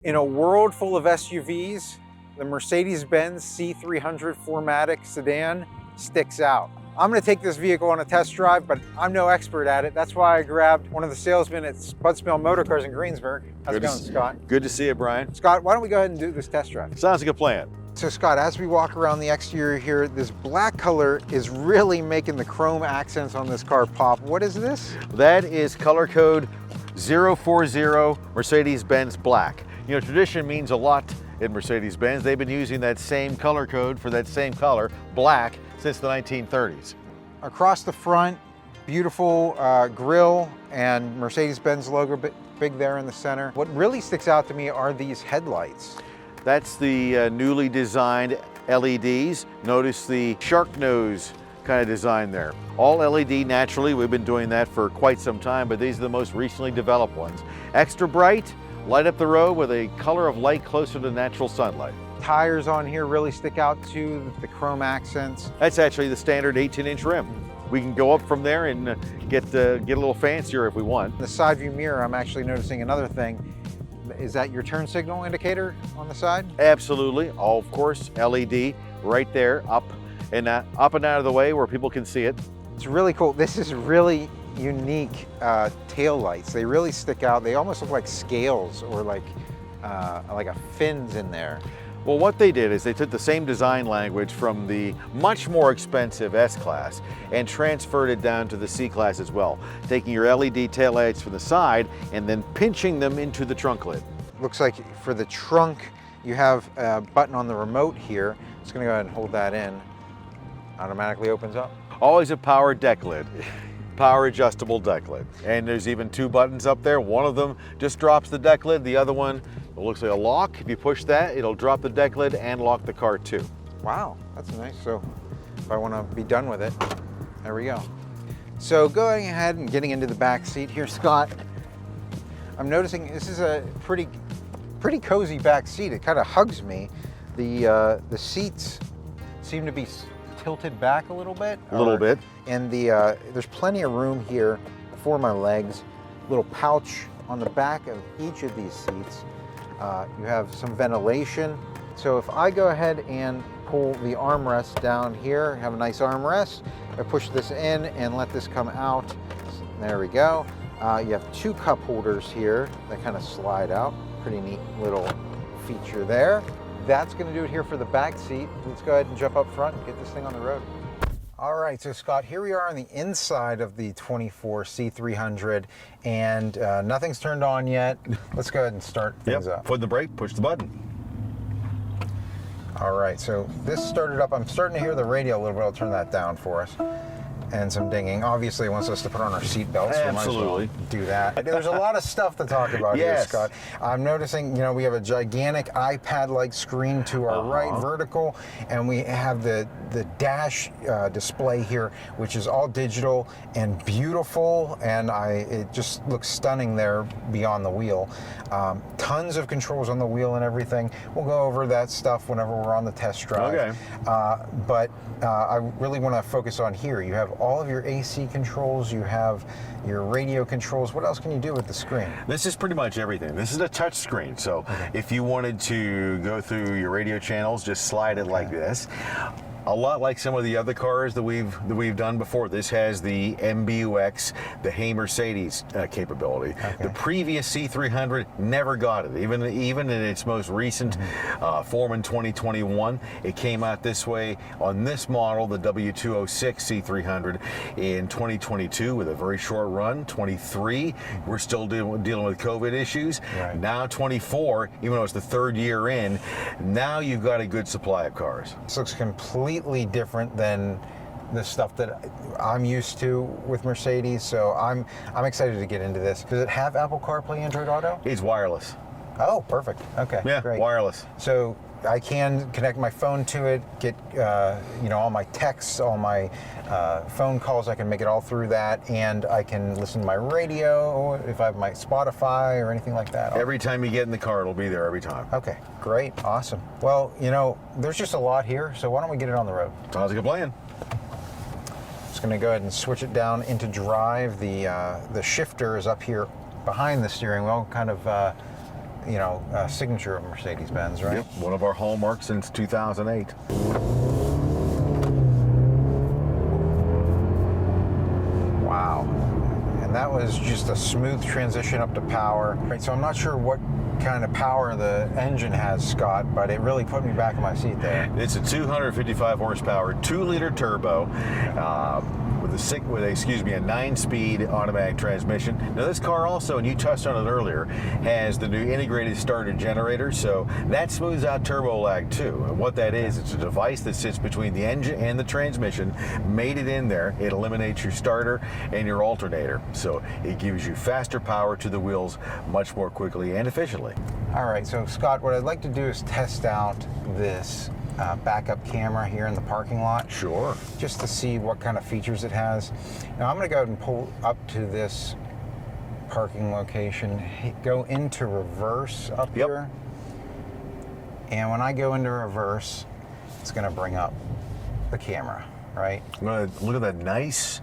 In a world full of SUVs, the Mercedes-Benz C300 4matic sedan sticks out. I'm going to take this vehicle on a test drive, but I'm no expert at it. That's why I grabbed one of the salesmen at Smail Motorcars in Greensburg. How's it going, Scott? Good to see you, Brian. Scott, why don't we go ahead and do this test drive? Sounds like a plan. So Scott, as we walk around the exterior here, this black color is really making the chrome accents on this car pop. What is this? That is color code 040 Mercedes-Benz Black. You know, tradition means a lot in Mercedes-Benz. They've been using that same color code for that same color, black, since the 1930s. Across the front, beautiful grille and Mercedes-Benz logo big there in the center. What really sticks out to me are these headlights. That's the newly designed LEDs. Notice the shark nose kind of design there. All LED naturally, we've been doing that for quite some time, but these are the most recently developed ones. Extra bright, light up the road with a color of light closer to natural sunlight. Tires on here really stick out too, the chrome accents. That's actually the standard 18-inch rim. We can go up from there and get a little fancier if we want. The side view mirror, I'm actually noticing another thing. Is that your turn signal indicator on the side? Absolutely. All, of course, LED right there, up and out of the way where people can see it. It's really cool. This is really unique tail lights. They really stick out. They almost look like scales or like a fins in there. Well, what they did is they took the same design language from the much more expensive S-Class and transferred it down to the C-Class as well, taking your LED taillights from the side and then pinching them into the trunk lid. Looks like for the trunk, you have a button on the remote here. Just gonna go ahead and hold that in. Automatically opens up. Always a power deck lid. Power adjustable deck lid. And there's even two buttons up there. One of them just drops the deck lid. The other one looks like a lock. If you push that, it'll drop the deck lid and lock the car too. Wow, that's nice. So if I want to be done with it, there we go. So going ahead and getting into the back seat here, Scott, I'm noticing this is a pretty cozy back seat. It kind of hugs me. The seats seem to be tilted back a little bit. A little bit. And there's plenty of room here for my legs. Little pouch on the back of each of these seats. You have some ventilation. So if I go ahead and pull the armrest down here, have a nice armrest, I push this in and let this come out. There we go. You have two cup holders here that kind of slide out. Pretty neat little feature there. That's going to do it here for the back seat. Let's go ahead and jump up front and get this thing on the road. All right, so Scott, here we are on the inside of the 24 C300, and nothing's turned on yet. Let's go ahead and start things up. Put the brake, push the button. All right, so this started up. I'm starting to hear the radio a little bit. I'll turn that down for us. And some dinging. Obviously, it wants us to put on our seat belts. So Absolutely. We might as well do that. There's a lot of stuff to talk about here, Scott. I'm noticing, you know, we have a gigantic iPad-like screen to our right, vertical, and we have the dash display here, which is all digital and beautiful, and it just looks stunning there beyond the wheel. Tons of controls on the wheel and everything. We'll go over that stuff whenever we're on the test drive. Okay. But I really want to focus on here. You have all of your AC controls, you have your radio controls. What else can you do with the screen? This is pretty much everything. This is a touch screen, so if you wanted to go through your radio channels, just slide it like this. A lot like some of the other cars that we've done before. This has the MBUX, the Hey Mercedes capability. The previous C300 never got it. Even in its most recent form in 2021, it came out this way on this model, the W206 C300 in 2022 with a very short run. 23, we're still dealing with COVID issues. Right. Now 24, even though it's the third year in, now you've got a good supply of cars. This looks completely different than the stuff that I'm used to with Mercedes, so I'm excited to get into this. Does it have Apple CarPlay, Android Auto? It's wireless. Oh, perfect. Okay, Yeah, great. wireless. So I can connect my phone to it, get all my texts, all my phone calls. I can make it all through that, and I can listen to my radio if I have my Spotify or anything like that. Every time you get in the car, it'll be there every time. Okay, great, awesome. Well, you know, there's just a lot here, so why don't we get it on the road? Sounds like a plan. Just going to go ahead and switch it down into drive. The shifter is up here behind the steering wheel, kind of you know, a signature of Mercedes-Benz, right? Yep, one of our hallmarks since 2008. Wow. And that was just a smooth transition up to power. Right, so I'm not sure what kind of power the engine has, Scott, but it really put me back in my seat there. It's a 255 horsepower, 2-liter turbo, with a 9-speed automatic transmission. Now this car also, and you touched on it earlier, has the new integrated starter generator, so that smooths out turbo lag too. And what that is, it's a device that sits between the engine and the transmission, mated in there. It eliminates your starter and your alternator, so it gives you faster power to the wheels much more quickly and efficiently. All right, so Scott, what I'd like to do is test out this backup camera here in the parking lot. Sure. Just to see what kind of features it has. Now I'm going to go ahead and pull up to this parking location, go into reverse up here. And when I go into reverse, it's going to bring up the camera, right? Look at that nice,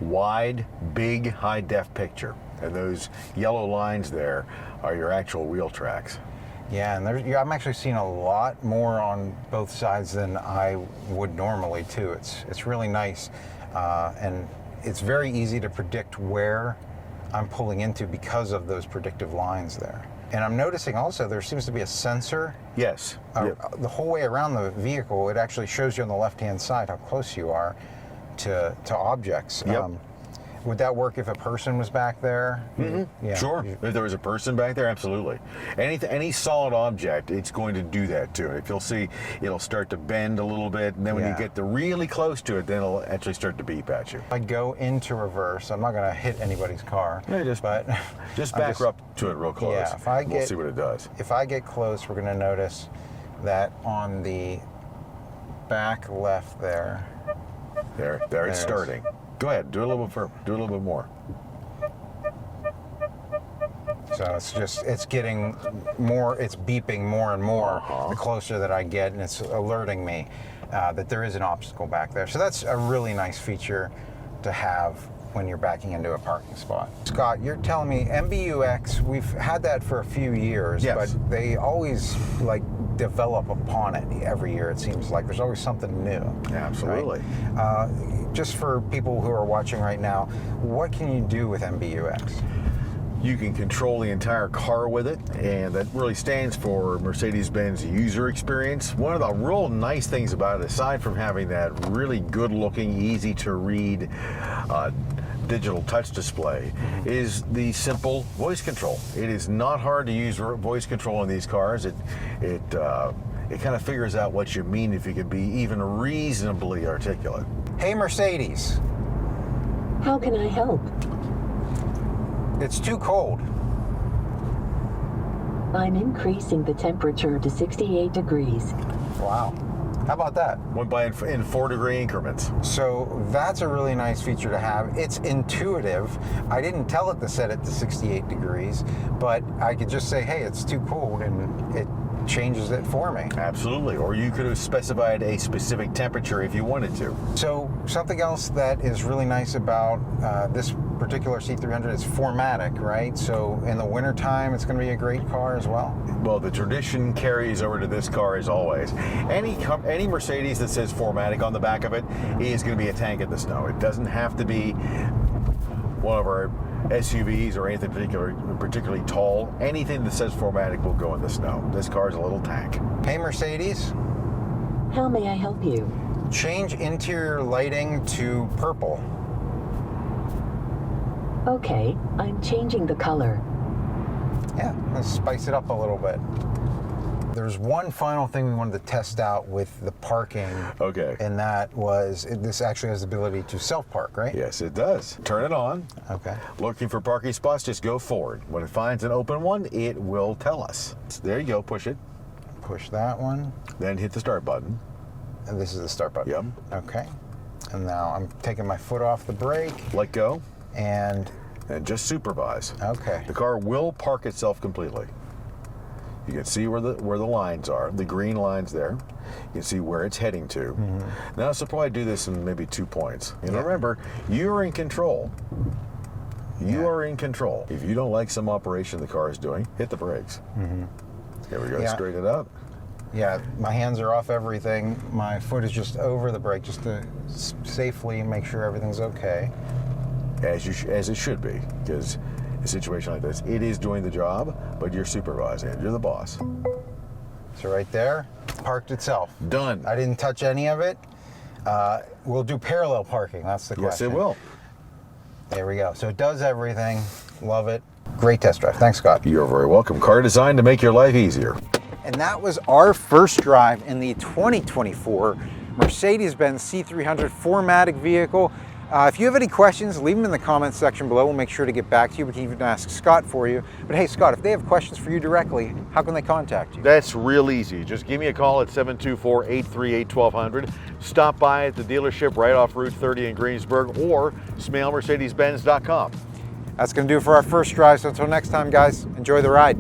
wide, big, high-def picture. And those yellow lines there are your actual wheel tracks. Yeah, and I'm actually seeing a lot more on both sides than I would normally too. It's really nice, and it's very easy to predict where I'm pulling into because of those predictive lines there. And I'm noticing also there seems to be a sensor. Yes. The whole way around the vehicle, it actually shows you on the left-hand side how close you are to objects. Yep. Would that work if a person was back there? Mm-hmm. Yeah. Sure. If there was a person back there, absolutely. Any solid object, it's going to do that too. If you'll see, it'll start to bend a little bit, and then when you get really close to it, then it'll actually start to beep at you. If I go into reverse, I'm not going to hit anybody's car. Yeah, just back up to it real close. Yeah, we'll see what it does. If I get close, we're going to notice that on the back left there. There it's starting. Go ahead, do a little bit further. Do a little bit more. So it's getting more, it's beeping more and more the closer that I get, and it's alerting me that there is an obstacle back there. So that's a really nice feature to have when you're backing into a parking spot. Scott, you're telling me MBUX, we've had that for a few years, yes, but they always develop upon it every year. It seems like there's always something new. Absolutely. Right? Just for people who are watching right now, what can you do with MBUX? You can control the entire car with it, and that really stands for Mercedes-Benz user experience. One of the real nice things about it, aside from having that really good-looking, easy-to-read digital touch display, is the simple voice control. It is not hard to use voice control in these cars. It kind of figures out what you mean if you can be even reasonably articulate. Hey, Mercedes. How can I help? It's too cold. I'm increasing the temperature to 68 degrees. Wow. How about that? Went by in 4-degree increments. So that's a really nice feature to have. It's intuitive. I didn't tell it to set it to 68 degrees, but I could just say, hey, it's too cold, and it changes it for me. Absolutely. Or you could have specified a specific temperature if you wanted to. So something else that is really nice about this particular C300 is 4matic, right? So in the wintertime, it's going to be a great car as well. Well, the tradition carries over to this car as always. Any Mercedes that says 4matic on the back of it is going to be a tank in the snow. It doesn't have to be one of our SUVs or anything particularly tall. Anything that says 4matic will go in the snow. This car is a little tank. Hey, Mercedes. How may I help you? Change interior lighting to purple. Okay, I'm changing the color. Yeah, let's spice it up a little bit. There's one final thing we wanted to test out with the parking. Okay. And that was, this actually has the ability to self-park, right? Yes, it does. Turn it on. Okay. Looking for parking spots, just go forward. When it finds an open one, it will tell us. There you go, push it. Push that one. Then hit the start button. And this is the start button. Yep. Okay. And now I'm taking my foot off the brake. Let go. And just supervise. Okay. The car will park itself completely. You can see where the lines are, the green lines there. You can see where it's heading to. Mm-hmm. Now, so probably do this in maybe 2 points. And remember, you're in control. You are in control. If you don't like some operation the car is doing, hit the brakes. Here we go, straight it up. Yeah, my hands are off everything. My foot is just over the brake just to safely make sure everything's okay. As it should be, because a situation like this, it is doing the job, but you're supervising it. You're the boss. So right there, parked itself. Done. I didn't touch any of it. We'll do parallel parking. That's the question. Yes, it will. There we go. So it does everything. Love it. Great test drive. Thanks, Scott. You're very welcome. Car designed to make your life easier. And that was our first drive in the 2024 Mercedes-Benz C300 4matic vehicle. If you have any questions, leave them in the comments section below. We'll make sure to get back to you. We can even ask Scott for you. But hey, Scott, if they have questions for you directly, how can they contact you? That's real easy. Just give me a call at 724-838-1200. Stop by at the dealership right off Route 30 in Greensburg or smailmercedes-benz.com. That's going to do it for our first drive. So until next time, guys, enjoy the ride.